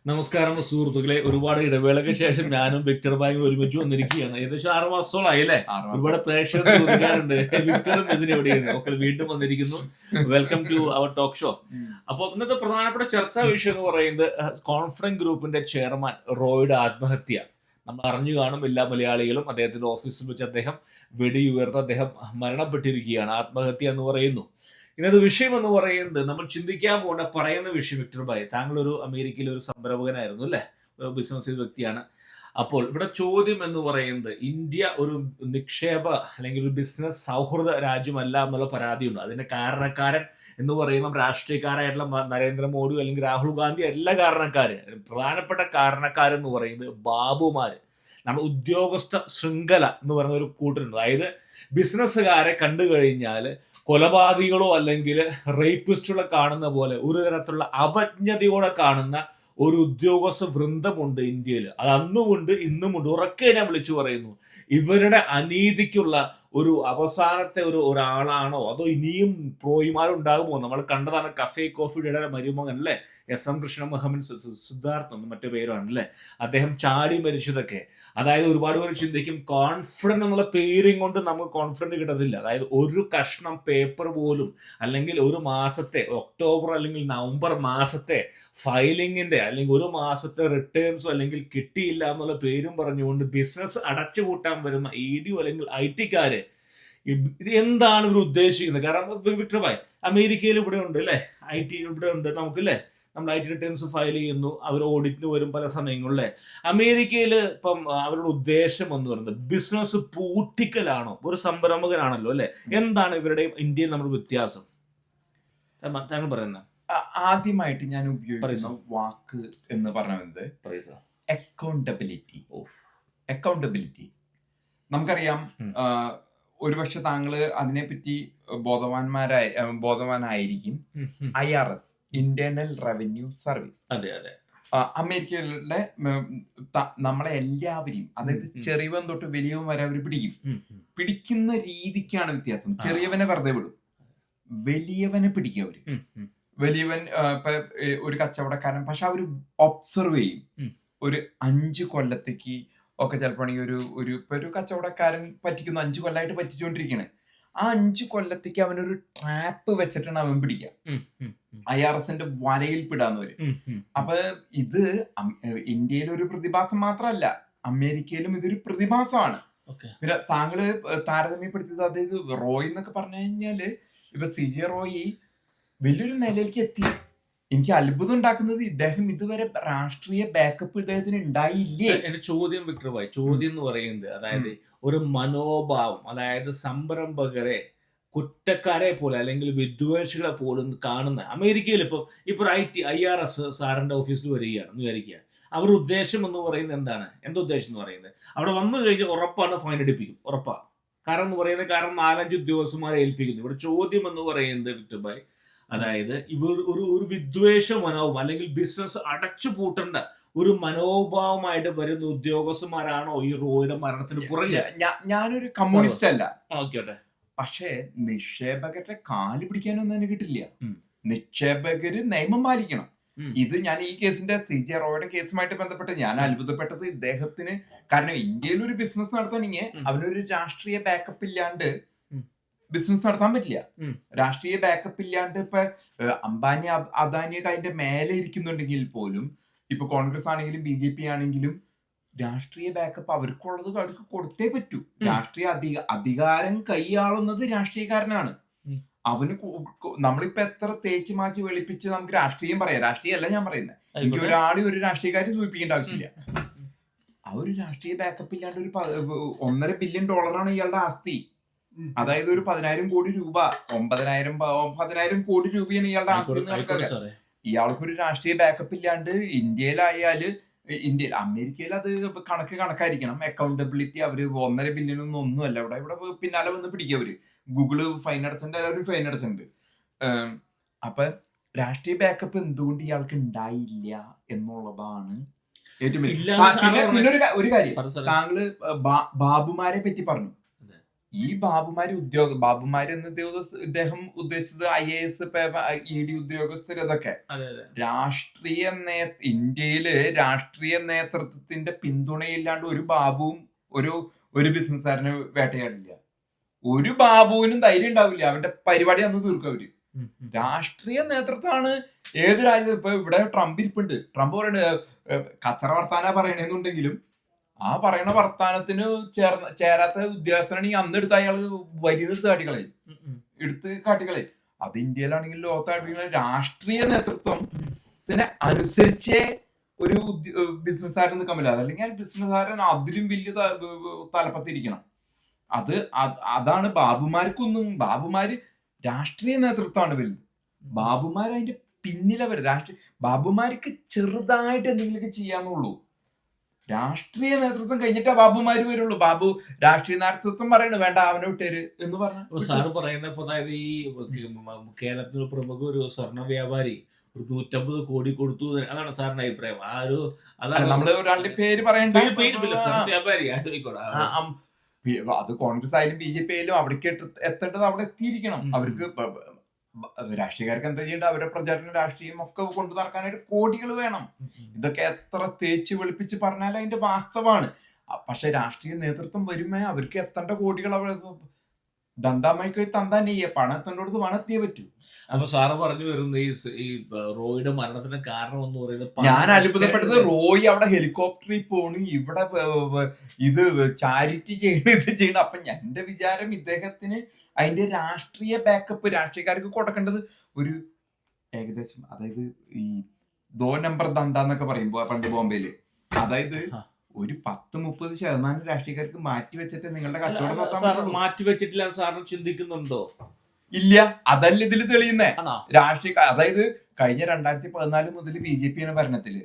നമസ്കാരം സുഹൃത്തുക്കളെ, ഒരുപാട് ഇടവേളയ്ക്ക് ശേഷം ഞാനും വിക്ടർ ഭായും ഒരുമിച്ച് വന്നിരിക്കുകയാണ്. ഏകദേശം 6 മാസത്തോളായി അല്ലേ? ഒരുപാട് പ്രേക്ഷകർ ചോദിക്കാറുണ്ട് വിക്ടറും ഇതിനെവിടെയാണ്. ഒക്കെ വീണ്ടും വന്നിരിക്കുന്നു. Welcome to our talk show. അപ്പോൾ ഇന്നത്തെ പ്രധാനപ്പെട്ട ചർച്ചാ വിഷയം എന്ന് പറയുന്നത് കോൺഫിഡൻസ് ഗ്രൂപ്പിന്റെ ചെയർമാൻ റോയുടെ ആത്മഹത്യ. നമ്മൾ അറിഞ്ഞു കാണും, എല്ലാ മലയാളികളും. അദ്ദേഹത്തിന്റെ ഓഫീസിൽ വെച്ച് അദ്ദേഹം വെടിയുയർന്ന് അദ്ദേഹം മരണപ്പെട്ടിരിക്കുകയാണ്. ആത്മഹത്യ എന്ന് പറയുന്നു. ഇന്നത്തെ വിഷയം എന്ന് പറയുന്നത് നമ്മൾ ചിന്തിക്കാൻ പോകുന്ന പറയുന്ന വിഷയം. വിക്ടർ ഭായ്, താങ്കൾ ഒരു അമേരിക്കയിലെ ഒരു സംരംഭകനായിരുന്നു അല്ലേ? ബിസിനസ് ചെയ്ത വ്യക്തിയാണ്. അപ്പോൾ ഇവിടെ ചോദ്യം എന്ന് പറയുന്നത്, ഇന്ത്യ ഒരു നിക്ഷേപ അല്ലെങ്കിൽ ഒരു ബിസിനസ് സൗഹൃദ രാജ്യമല്ല എന്നുള്ള പരാതിയുണ്ട്. അതിന്റെ കാരണക്കാരൻ എന്ന് പറയുമ്പോൾ രാഷ്ട്രീയക്കാരായിട്ടുള്ള നരേന്ദ്രമോദി അല്ലെങ്കിൽ രാഹുൽ ഗാന്ധി അല്ല കാരണക്കാര്. പ്രധാനപ്പെട്ട കാരണക്കാരെന്ന് പറയുന്നത് ബാബുമാര്, നമ്മുടെ ഉദ്യോഗസ്ഥ ശൃംഖല എന്ന് പറയുന്ന ഒരു കൂട്ടരുണ്ട്. അതായത് ബിസിനസ്സുകാരെ കണ്ടു കഴിഞ്ഞാൽ കൊലപാതകികളോ അല്ലെങ്കിൽ റേപ്പിസ്റ്റുകളെ കാണുന്ന പോലെ ഒരു തരത്തിലുള്ള അവജ്ഞതയോടെ കാണുന്ന ഒരു ഉദ്യോഗസ്ഥ വൃന്ദമുണ്ട് ഇന്ത്യയിൽ. അത് അന്നുമുണ്ട്, ഇന്നുമുണ്ട്. ഉറക്കെ ഞാൻ വിളിച്ചു പറയുന്നു, ഇവരുടെ അനീതിക്കുള്ള ഒരു അവസാനത്തെ ഒരാളാണോ അതോ ഇനിയും പ്രോയിമാരുണ്ടാകുമോ? നമ്മൾ കണ്ടതാണ് കഫേ കോഫിയുടെ മരുമകൻ അല്ലേ, SM കൃഷ്ണ മുഹമ്മദ് സിദ്ധാർത്ഥം മറ്റു പേരാണ് അല്ലേ, അദ്ദേഹം ചാടി മരിച്ചതൊക്കെ. അതായത് ഒരുപാട് പേര് ചിന്തിക്കും കോൺഫിഡൻസ് എന്നുള്ള പേരും കൊണ്ട് നമുക്ക് കോൺഫിഡൻസ് കിട്ടത്തില്ല. അതായത് ഒരു കഷ്ണം പേപ്പർ പോലും അല്ലെങ്കിൽ ഒരു മാസത്തെ ഒക്ടോബർ അല്ലെങ്കിൽ നവംബർ മാസത്തെ ഫയലിങ്ങിന്റെ അല്ലെങ്കിൽ ഒരു മാസത്തെ റിട്ടേൺസോ അല്ലെങ്കിൽ കിട്ടിയില്ല എന്നുള്ള പേരും പറഞ്ഞുകൊണ്ട് ബിസിനസ് അടച്ചുപൂട്ടാൻ വരുന്ന ED അല്ലെങ്കിൽ IT-ക്കാര് ഇത് എന്താണ് ഇവർ ഉദ്ദേശിക്കുന്നത്? കാരണം വിക്ടർ ഭായ്, അമേരിക്കയിൽ ഇവിടെ ഉണ്ട് അല്ലേ, IT ഇവിടെ ഉണ്ട് നമുക്കല്ലേ, നമ്മൾ IT റിട്ടേൺസ് ഫയൽ ചെയ്യുന്നു, അവർ ഓഡിറ്റിന് വരും പല സമയങ്ങളിലെ. അമേരിക്കയിൽ ഇപ്പം അവരുടെ ഉദ്ദേശം എന്ന് പറയുന്നത് ബിസിനസ് പൂട്ടിക്കലാണോ? ഒരു സംരംഭകനാണല്ലോ അല്ലെ? എന്താണ് ഇവരുടെയും ഇന്ത്യയിൽ നമ്മുടെ വ്യത്യാസം? താങ്കൾ പറയുന്നത്. ആദ്യമായിട്ട് ഞാൻ ഉപയോഗിക്കുന്ന വാക്ക് എന്ന് പറയുന്നത് അക്കൗണ്ടബിലിറ്റി. അക്കൗണ്ടബിലിറ്റി നമുക്കറിയാം. ഒരുപക്ഷെ താങ്കള് അതിനെപ്പറ്റി ബോധവാനായിരിക്കും. IRS, internal revenue service. അതെ അതെ. അമേരിക്കയിലെ നമ്മളെ എല്ലാവരെയും, അതായത് ചെറിയവൻ തൊട്ട് വലിയവൻ വരെ അവർ പിടിക്കുന്ന രീതിക്കാണ് വ്യത്യാസം. ചെറിയവനെ വെറുതെ വിടും, വലിയവനെ പിടിക്കും അവര്. വലിയവൻ ഇപ്പൊ ഒരു കച്ചവടക്കാരൻ, പക്ഷെ അവര് ഒബ്സർവ് ചെയ്യും. ഒരു 5 കൊല്ലത്തേക്ക് ഒക്കെ ചിലപ്പോൾ ഒരു കച്ചവടക്കാരൻ പറ്റിക്കുന്നു, 5 കൊല്ലമായിട്ട് പറ്റിച്ചുകൊണ്ടിരിക്കുകയാണ്. ആ 5 കൊല്ലത്തേക്ക് അവനൊരു ട്രാപ്പ് വെച്ചിട്ടാണ് അവൻ പിടിക്കുക. IRSന്റെ വലയിൽ പെടാന്ന് വരും. അപ്പൊ ഇത് ഇന്ത്യയിലെ ഒരു പ്രതിഭാസം മാത്രമല്ല, അമേരിക്കയിലും ഇതൊരു പ്രതിഭാസമാണ്. പിന്നെ താങ്കള് താരതമ്യപ്പെടുത്തിയത്, അതായത് റോയ് എന്നൊക്കെ പറഞ്ഞു കഴിഞ്ഞാല് ഇപ്പൊ CJ റോയ് വലിയൊരു നിലയിലേക്ക് എത്തി. എനിക്ക് അത്ഭുതം ഉണ്ടാക്കുന്നത്, ഇദ്ദേഹം ഇതുവരെ രാഷ്ട്രീയ ബാക്കപ്പ് ഇദ്ദേഹത്തിന് ഉണ്ടായില്ലേ? എന്റെ ചോദ്യം വിക്ടർ ഭായ്, ചോദ്യം എന്ന് പറയുന്നത് അതായത് ഒരു മനോഭാവം, അതായത് സംരംഭകരെ കുറ്റക്കാരെ പോലെ അല്ലെങ്കിൽ വിദ്വേഷികളെ പോലും കാണുന്ന അമേരിക്കയിൽ ഇപ്പൊ IRS സാറിന്റെ ഓഫീസിൽ വരികയാണെന്ന് വിചാരിക്കുക. അവരുടെ ഉദ്ദേശം എന്ന് പറയുന്നത് എന്താണ്? എന്താ ഉദ്ദേശം എന്ന് പറയുന്നത്? അവിടെ വന്നു കഴിഞ്ഞാൽ ഉറപ്പാണ് ഫൈൻ അടിപ്പിക്കും, ഉറപ്പാണ്. കാരണം എന്ന് പറയുന്നത്, കാരണം 4-5 ഉദ്യോഗസ്ഥന്മാരെ ഏൽപ്പിക്കുന്നു. ഇവിടെ ചോദ്യം എന്ന് പറയുന്നത് വിക്ടർ ഭായ്, അതായത് ഇവർ ഒരു വിദ്വേഷ മനോഭാവം അല്ലെങ്കിൽ ബിസിനസ് അടച്ചു പൂട്ടേണ്ട ഒരു മനോഭാവമായിട്ട് വരുന്ന ഉദ്യോഗസ്ഥന്മാരാണോ ഈ റോയുടെ മരണത്തിന് പുറകെ? ഞാനൊരു കമ്മ്യൂണിസ്റ്റ് അല്ല, ഓക്കെ, പക്ഷേ നിക്ഷേപകരുടെ കാല് പിടിക്കാനൊന്നും അതിന് കിട്ടില്ല. നിക്ഷേപകര് നിയമം പാലിക്കണം. ഇത് ഞാൻ ഈ കേസിന്റെ CJ റോയുടെ കേസുമായിട്ട് ബന്ധപ്പെട്ട് ഞാൻ അത്ഭുതപ്പെട്ടത് ഇദ്ദേഹത്തിന്. കാരണം ഇന്ത്യയിൽ ഒരു ബിസിനസ് നടത്തണമെങ്കിൽ അവനൊരു രാഷ്ട്രീയ ബാക്കപ്പ് ഇല്ലാണ്ട് ബിസിനസ് നടത്താൻ പറ്റില്ല. രാഷ്ട്രീയ ബാക്കപ്പ് ഇല്ലാണ്ട് ഇപ്പൊ അംബാനി അദാനിയൊക്കെ അതിന്റെ മേലെ ഇരിക്കുന്നുണ്ടെങ്കിൽ പോലും, ഇപ്പൊ കോൺഗ്രസ് ആണെങ്കിലും BJP ആണെങ്കിലും രാഷ്ട്രീയ ബാക്കപ്പ് അവർക്കുള്ളത് അവർക്ക് കൊടുത്തേ പറ്റൂ. രാഷ്ട്രീയ അധികാരം കൈയാളുന്നത് രാഷ്ട്രീയക്കാരനാണ്. അവന് നമ്മളിപ്പോ എത്ര തേച്ച് മാച്ച് വെളുപ്പിച്ച് നമുക്ക് രാഷ്ട്രീയം പറയാം. രാഷ്ട്രീയമല്ല ഞാൻ പറയുന്നത്, എനിക്ക് ഒരാളെ ഒരു രാഷ്ട്രീയക്കാരെ സൂചിപ്പിക്കേണ്ട ആവശ്യമില്ല. ആ ഒരു രാഷ്ട്രീയ ബാക്കപ്പ് ഇല്ലാണ്ട് ഒരു $1.5 ബില്യൺ ഇയാളുടെ ആസ്തി. അതായത് ഒരു 10,000 കോടി രൂപ, 10,000 കോടി രൂപയാണ് ഇയാളുടെ ആസ്തി. ഇയാൾക്കൊരു രാഷ്ട്രീയ ബാക്കപ്പ് ഇല്ലാണ്ട് അമേരിക്കയിൽ അത് കണക്കായിരിക്കണം. അക്കൗണ്ടബിലിറ്റി അവര് 1.5 ബില്യൺ ഒന്നുമല്ല. ഇവിടെ പിന്നാലെ വന്ന് പിടിക്കുക അവര്. ഗൂഗിള് ഫൈൻ അടച്ചിട്ടുണ്ട്, എല്ലാവരും ഫൈൻ അടച്ചിട്ടുണ്ട്. അപ്പൊ രാഷ്ട്രീയ ബാക്കപ്പ് എന്തുകൊണ്ട് ഇയാൾക്ക് ഉണ്ടായില്ല എന്നുള്ളതാണ് ഏറ്റവും വലിയ. പിന്നെ ഒരു കാര്യം, താങ്കള് ബാബുമാരെ പറ്റി പറഞ്ഞു. ഈ ബാബുമാര് എന്ന് ഇദ്ദേഹം ഉദ്ദേശിച്ചത് IAS ED ഉദ്യോഗസ്ഥർ അതൊക്കെ ഇന്ത്യയില് രാഷ്ട്രീയ നേതൃത്വത്തിന്റെ പിന്തുണയില്ലാണ്ട് ഒരു ബാബുവും ഒരു ബിസിനസ്സുകാരന് വേട്ടയാടില്ല. ഒരു ബാബുവിനും ധൈര്യം ഉണ്ടാവില്ല, അവന്റെ പരിപാടി അന്ന് തീർക്കും അവര്. രാഷ്ട്രീയ നേതൃത്വമാണ് ഏത് രാജ്യത്തും. ഇപ്പൊ ഇവിടെ ട്രംപ് ഇരിപ്പുണ്ട്. ട്രംപ് പറയുന്നത് കച്ചറ വർത്താന പറയണെന്നുണ്ടെങ്കിലും ആ പറയണ വർത്താനത്തിന് ചേരാത്ത ഉദ്യോഗസ്ഥനാണെങ്കിൽ അന്ന് എടുത്ത് അയാള് എടുത്ത് കാട്ടിക്കളയും. അത് ഇന്ത്യയിലാണെങ്കിൽ ലോകത്താണെങ്കിൽ രാഷ്ട്രീയ നേതൃത്വത്തിന് അനുസരിച്ചേ ഒരു ബിസിനസ്സുകാരൻ നിൽക്കാൻ പറ്റില്ല. അതല്ലെങ്കിൽ ആ ബിസിനസ്സുകാരൻ അതിലും വലിയ തലപ്പത്തിരിക്കണം. അതാണ് ബാബുമാര് രാഷ്ട്രീയ നേതൃത്വമാണ് വലുത്. ബാബുമാർ അതിന്റെ പിന്നിലവർ ബാബുമാർക്ക് ചെറുതായിട്ട് എന്തെങ്കിലുമൊക്കെ ചെയ്യാന്നുള്ളൂ. രാഷ്ട്രീയ നേതൃത്വം കഴിഞ്ഞിട്ടേ ബാബുമാര് വരുള്ളൂ. ബാബു രാഷ്ട്രീയ നേതൃത്വം പറയണു വേണ്ട അവനെ വിട്ടേര് എന്ന് പറഞ്ഞു. സാറ് പറയുന്നപ്പോ അതായത് ഈ കേരളത്തിൽ പ്രമുഖ ഒരു സ്വർണ്ണ വ്യാപാരി 150 കോടി കൊടുത്തു, അതാണ് സാറിന്റെ അഭിപ്രായം? അതാണ് നമ്മള് ഒരാളുടെ പേര് പറയണ്ട. വ്യാപാരി അത് കോൺഗ്രസ് ആയാലും BJP ആയാലും അവിടേക്ക് എത്തേണ്ടത് അവിടെ എത്തിയിരിക്കണം. അവർക്ക് രാഷ്ട്രീയക്കാർക്ക് എന്താ ചെയ്യേണ്ടത്? അവരുടെ പ്രചാരണ രാഷ്ട്രീയം ഒക്കെ കൊണ്ടു നടക്കാനായിട്ട് കോടികൾ വേണം. ഇതൊക്കെ എത്ര തേച്ച് വെളുപ്പിച്ച് പറഞ്ഞാലും അതിന്റെ വാസ്തവമാണ്. പക്ഷെ രാഷ്ട്രീയ നേതൃത്വം വരുമ്പോ അവർക്ക് എത്തേണ്ട കോടികൾ അവിടെ ദന്താമയ്ക്ക് തന്താൻ ചെയ്യ പണം എത്തേണ്ടടുത്ത് പണം എത്തിയേ പറ്റൂ. അപ്പൊ സാറ് പറഞ്ഞു വരുന്നത് ഈ റോയിയുടെ മരണത്തിന് കാരണം എന്ന് പറയുന്നത്, ഞാൻ അത്ഭുതപ്പെട്ടത് റോയി അവിടെ ഹെലികോപ്റ്ററിൽ പോണു, ഇവിടെ ഇത് ചാരിറ്റി ചെയ്യണം. അപ്പൊ എന്റെ വിചാരം ഇദ്ദേഹത്തിന് അതിന്റെ രാഷ്ട്രീയ ബാക്കപ്പ് രാഷ്ട്രീയക്കാർക്ക് കൊടുക്കേണ്ടത് ഒരു ഏകദേശം, അതായത് ഈ 2 നമ്പർ ദന്ത എന്നൊക്കെ പറയുമ്പോ പണ്ട് ബോംബെയില്, അതായത് ഒരു 10-30% രാഷ്ട്രീയക്കാർക്ക് മാറ്റി വെച്ചിട്ട് നിങ്ങളുടെ കച്ചവടം മാറ്റി വെച്ചിട്ടില്ല. സാറിന് ചിന്തിക്കുന്നുണ്ടോ? ഇല്ല, അതല്ല ഇതിൽ തെളിയുന്നേ. അതായത് കഴിഞ്ഞ 2014 മുതൽ BJP ആണ് ഭരണത്തില്.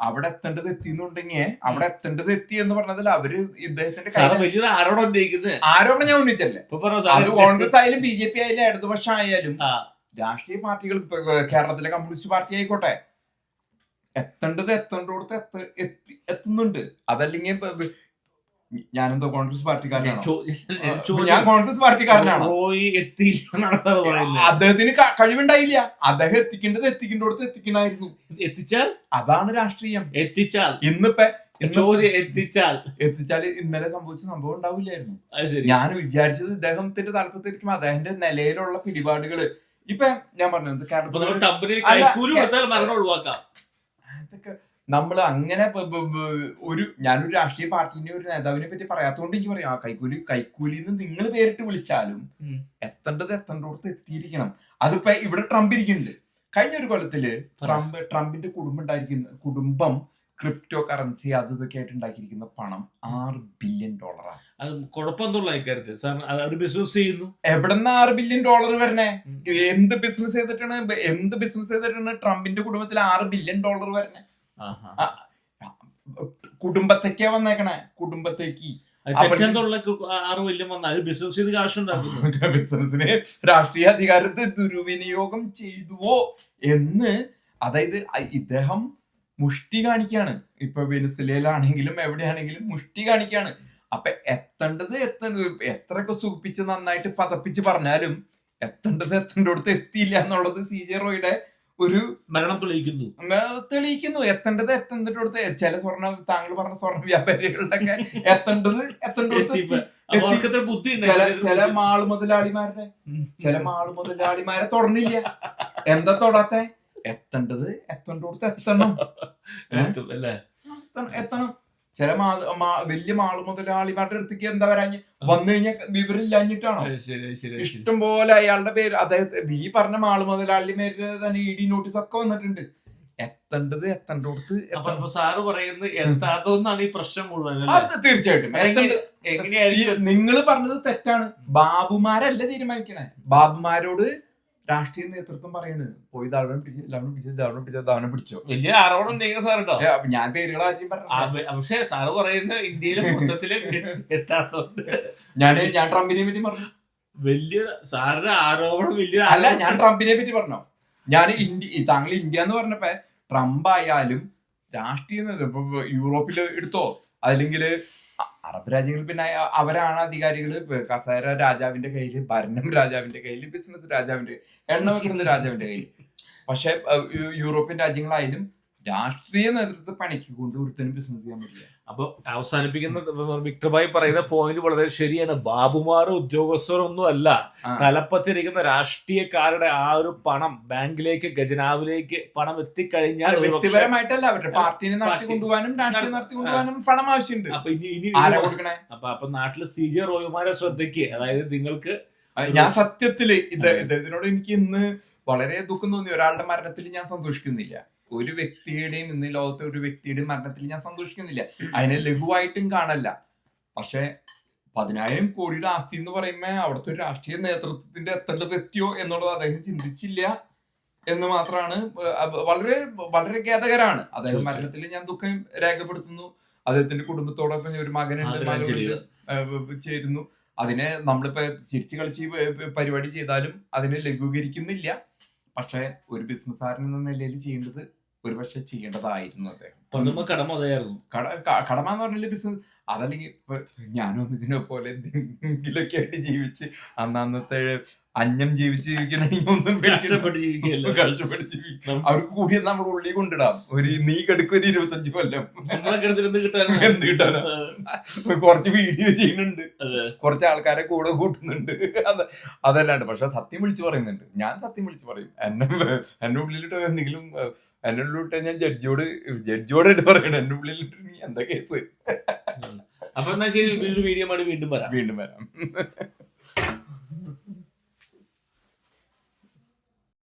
അവിടെ എത്തേണ്ടത് എത്തിന്നുണ്ടെങ്കിൽ അവിടെ എത്തേണ്ടത് എത്തി എന്ന് പറഞ്ഞതിൽ അവര് ഇദ്ദേഹത്തിന്റെ ആരോപണം ഞാൻ ഉന്നയിച്ചല്ലേ. അത് കോൺഗ്രസ് ആയാലും BJP ആയാലും ഇടതുപക്ഷം ആയാലും രാഷ്ട്രീയ പാർട്ടികൾ കേരളത്തിലെ കമ്മ്യൂണിസ്റ്റ് പാർട്ടി ആയിക്കോട്ടെ, എത്തേണ്ടത് എത്തേണ്ടടുത്ത് എത്തുന്നുണ്ട്. അതല്ലെങ്കിൽ ഞാനെന്തോ കോൺഗ്രസ് പാർട്ടിക്കാരനാണ്, ഞാൻ കോൺഗ്രസ് പാർട്ടിക്കാരനാണ്. അദ്ദേഹത്തിന് കഴിവുണ്ടായില്ല, അദ്ദേഹം എത്തിക്കേണ്ടടുത്ത് എത്തിക്കണായിരുന്നു. എത്തിച്ചാൽ അതാണ് രാഷ്ട്രീയം. എത്തിച്ചാൽ എത്തിച്ചാൽ ഇന്നലെ സംഭവിച്ച സംഭവം ഉണ്ടാവില്ലായിരുന്നു. ഞാൻ വിചാരിച്ചത് ഇദ്ദേഹത്തിന്റെ താല്പര്യത്തിരിക്കും അദ്ദേഹത്തിന്റെ നിലയിലുള്ള പിടിപാടുകള്. ഇപ്പൊ ഞാൻ പറഞ്ഞത് നമ്മൾ അങ്ങനെ ഞാനൊരു രാഷ്ട്രീയ പാർട്ടിന്റെ ഒരു നേതാവിനെ പറ്റി പറയാത്തോണ്ട് എനിക്ക് പറയാം, കൈക്കൂലി എന്ന് നിങ്ങൾ പേരിട്ട് വിളിച്ചാലും എത്തേണ്ടടുത്ത് എത്തിയിരിക്കണം. അതിപ്പോ ഇവിടെ ട്രംപ് ഇരിക്കുന്നുണ്ട്. കഴിഞ്ഞ ഒരു കൊല്ലത്തില് ട്രംപിന്റെ കുടുംബം ക്രിപ്റ്റോ കറൻസി അത് ഇതൊക്കെ ആയിട്ട് ഉണ്ടാക്കിയിരിക്കുന്ന പണം $6 ബില്യൺ. അത് കുഴപ്പമൊന്നുമില്ല ഇക്കാര്യത്തിൽ. സാർ ബിസിനസ് ചെയ്യുന്നു. എവിടെന്ന് $6 ബില്യൺ വരണേ? എന്ത് ബിസിനസ് ചെയ്തിട്ടാണ് ട്രംപിന്റെ കുടുംബത്തിൽ $6 ബില്യൺ വരണേ? കുടുംബത്തേക്കാ വന്നേക്കണേ, കുടുംബത്തേക്ക്. ബിസിനസിന് രാഷ്ട്രീയ അധികാരത്തെ ദുർവിനിയോഗം ചെയ്തുവോ എന്ന്, അതായത് ഇദ്ദേഹം മുഷ്ടി കാണിക്കാണ്. ഇപ്പൊ വെനിസ്വേലയിലാണെങ്കിലും എവിടെയാണെങ്കിലും മുഷ്ടി കാണിക്കാണ്. അപ്പൊ എത്തേണ്ടത് എത്രയൊക്കെ സുഖിപ്പിച്ച് നന്നായിട്ട് പതപ്പിച്ച് പറഞ്ഞാലും എത്തേണ്ടടുത്ത് എത്തിയില്ല എന്നുള്ളത് CJ റോയിയുടെ ഒരു മരണം തെളിയിക്കുന്നു. എത്തേണ്ടടുത്ത് ചില താങ്കൾ പറഞ്ഞ സ്വർണ്ണ വ്യാപാരികളുടെ ഒക്കെ എത്തേണ്ടടുത്ത് ചില മാള് മുതലാളിമാരെ തൊടണില്ല. എന്താ തൊടാത്തെ? എത്തേണ്ടടുത്ത് എത്തണം. ചില വലിയ മാള് മുതലാളിമാരുടെ അടുത്തേക്ക് എന്താ വരാഞ്ഞ് വന്നു കഴിഞ്ഞാൽ വിവരമില്ലാഞ്ഞിട്ടാണോ? ഇഷ്ടം പോലെ അയാളുടെ പേര്, അദ്ദേഹത്തെ ഈ പറഞ്ഞ മാള് മുതലാളിമാരുടെ തന്നെ ED നോട്ടീസ് ഒക്കെ വന്നിട്ടുണ്ട്. എത്തേണ്ടടുത്ത് സാറ് പറയുന്നത് എത്താത്തതാണ് ഈ പ്രശ്നം മുഴുവൻ. തീർച്ചയായിട്ടും നിങ്ങൾ പറഞ്ഞത് തെറ്റാണ്. ബാബുമാരല്ല തീരുമാനിക്കണേ. ബാബുമാരോട് രാഷ്ട്രീയ നേതൃത്വം പറയുന്നത് പോയി ദാവനം പിടിച്ചോ. വലിയ ആരോപണം ചെയ്യുന്ന സാർ കേട്ടോ. ഞാൻ പേരുകളായിരിക്കും പറഞ്ഞു. പക്ഷെ സാറ് പറയുന്നത് ഇന്ത്യയിലെ മൊത്തത്തില് എത്താത്തോണ്ട് ഞാൻ ട്രംപിനെ പറ്റി പറഞ്ഞു. വലിയ സാറിന്റെ ആരോപണം വലിയ അല്ല, ഞാൻ ട്രംപിനെ പറ്റി പറഞ്ഞു. ഞാൻ താങ്കൾ ഇന്ത്യ എന്ന് പറഞ്ഞപ്പോ ട്രംപ് ആയാലും രാഷ്ട്രീയ നേതൃത്വം യൂറോപ്പിൽ എടുത്തോ, അല്ലെങ്കിൽ അറബ് രാജ്യങ്ങളിൽ പിന്നെ അവരാണ് അധികാരികള്. കസേര രാജാവിന്റെ കയ്യില്, ഭരണം രാജാവിന്റെ കയ്യില്, ബിസിനസ് രാജാവിന്റെ, എണ്ണ വെക്കുന്നത് രാജാവിന്റെ കയ്യില്. പക്ഷെ യൂറോപ്യൻ രാജ്യങ്ങളായാലും രാഷ്ട്രീയ നേതൃത്വത്തെ പണിക്ക് കൊണ്ട് ഒരുത്തനും ബിസിനസ് ചെയ്യാൻ പറ്റില്ല. അപ്പൊ അവസാനിപ്പിക്കുന്ന വിക്ടർ ഭായി പറയുന്ന പോയിന്റ് വളരെ ശരിയാണ്. ബാബുമാരും ഉദ്യോഗസ്ഥരൊന്നും അല്ല, തലപ്പത്തിരിക്കുന്ന രാഷ്ട്രീയക്കാരുടെ ആ ഒരു പണം ബാങ്കിലേക്ക്, ഖജനാവിലേക്ക് പണം എത്തിക്കഴിഞ്ഞാൽ വ്യക്തിപരമായിട്ടല്ല, അവരുടെ പാർട്ടിനെ നടത്തി കൊണ്ടുപോകാനും രാഷ്ട്രീയം നടത്തി കൊണ്ടുപോകാനും പണം ആവശ്യമുണ്ട്. അപ്പൊ ഇനി ആരാ കൊടുക്കണേ? അപ്പൊ നാട്ടില് CJ റോയിമാരെ ശ്രദ്ധയ്ക്ക്, അതായത് നിങ്ങൾക്ക്, ഞാൻ സത്യത്തില് ഇദ്ദേഹത്തിനോട് എനിക്ക് ഇന്ന് വളരെ ദുഃഖം തോന്നി. ഒരാളുടെ മരണത്തിൽ ഞാൻ സന്തോഷിക്കുന്നില്ല. ഒരു വ്യക്തിയുടെയും, ഇന്ന് ലോകത്തെ ഒരു വ്യക്തിയുടെയും മരണത്തിൽ ഞാൻ സന്തോഷിക്കുന്നില്ല. അതിനെ ലഘുവായിട്ടും കാണല്ല. പക്ഷെ 10,000 കോടിയുടെ ആസ്തി എന്ന് പറയുമ്പോ അവിടുത്തെ ഒരു രാഷ്ട്രീയ നേതൃത്വത്തിന്റെ എത്തേണ്ടത് എത്തിയോ എന്നുള്ളത് അദ്ദേഹം ചിന്തിച്ചില്ല എന്ന് മാത്രമാണ്. വളരെ വളരെ ഖേദകരാണ്. അദ്ദേഹം മരണത്തിൽ ഞാൻ ദുഃഖം രേഖപ്പെടുത്തുന്നു. അദ്ദേഹത്തിന്റെ കുടുംബത്തോടൊപ്പം ഒരു മകനുണ്ട്, ചേരുന്നു. അതിനെ നമ്മളിപ്പോ ചിരിച്ചു കളിച്ച് പരിപാടി ചെയ്താലും അതിനെ ലഘൂകരിക്കുന്നില്ല. പക്ഷെ ഒരു ബിസിനസ്സുകാരൻ എന്ന നിലയിൽ ചെയ്യേണ്ടത് ഒരുപക്ഷെ ചെയ്യേണ്ടതായിരുന്നു അദ്ദേഹം. കടമ എന്ന് പറഞ്ഞാൽ ബിസിനസ് അതല്ലെങ്കിൽ ഇപ്പൊ ഞാനൊന്നും ഇതിനെ പോലെ എന്തെങ്കിലുമൊക്കെ ആയിട്ട് ജീവിച്ച് അന്നത്തെ അന്യം ജീവിച്ചിരിക്കണമെങ്കിൽ ഒന്നും കഷ്ടപ്പെട്ട് ജീവിക്കും. അവർക്ക് കൂടി നമ്മുടെ ഉള്ളിൽ കൊണ്ടിടാം. നീ കെടുക്കും ഒരു 25 കൊല്ലം എന്ത് കിട്ടാനാ? കുറച്ച് വീഡിയോ ചെയ്യുന്നുണ്ട്, കുറച്ച് ആൾക്കാരെ കൂടെ കൂട്ടുന്നുണ്ട്, അതല്ലാണ്ട്. പക്ഷെ സത്യം വിളിച്ചു പറയുന്നുണ്ട്. ഞാൻ സത്യം വിളിച്ചു പറയും. എന്നെ ഉള്ളിലിട്ട് എന്തെങ്കിലും എന്നെ ഉള്ളിലിട്ട് ഞാൻ ജഡ്ജിയോടായിട്ട് പറയണം. എന്റെ ഉള്ളിലിട്ട് നീ എന്താ കേസ്? അപ്പൊ എന്നാ ശരി, വീണ്ടും വരാം. വീണ്ടും വരാം.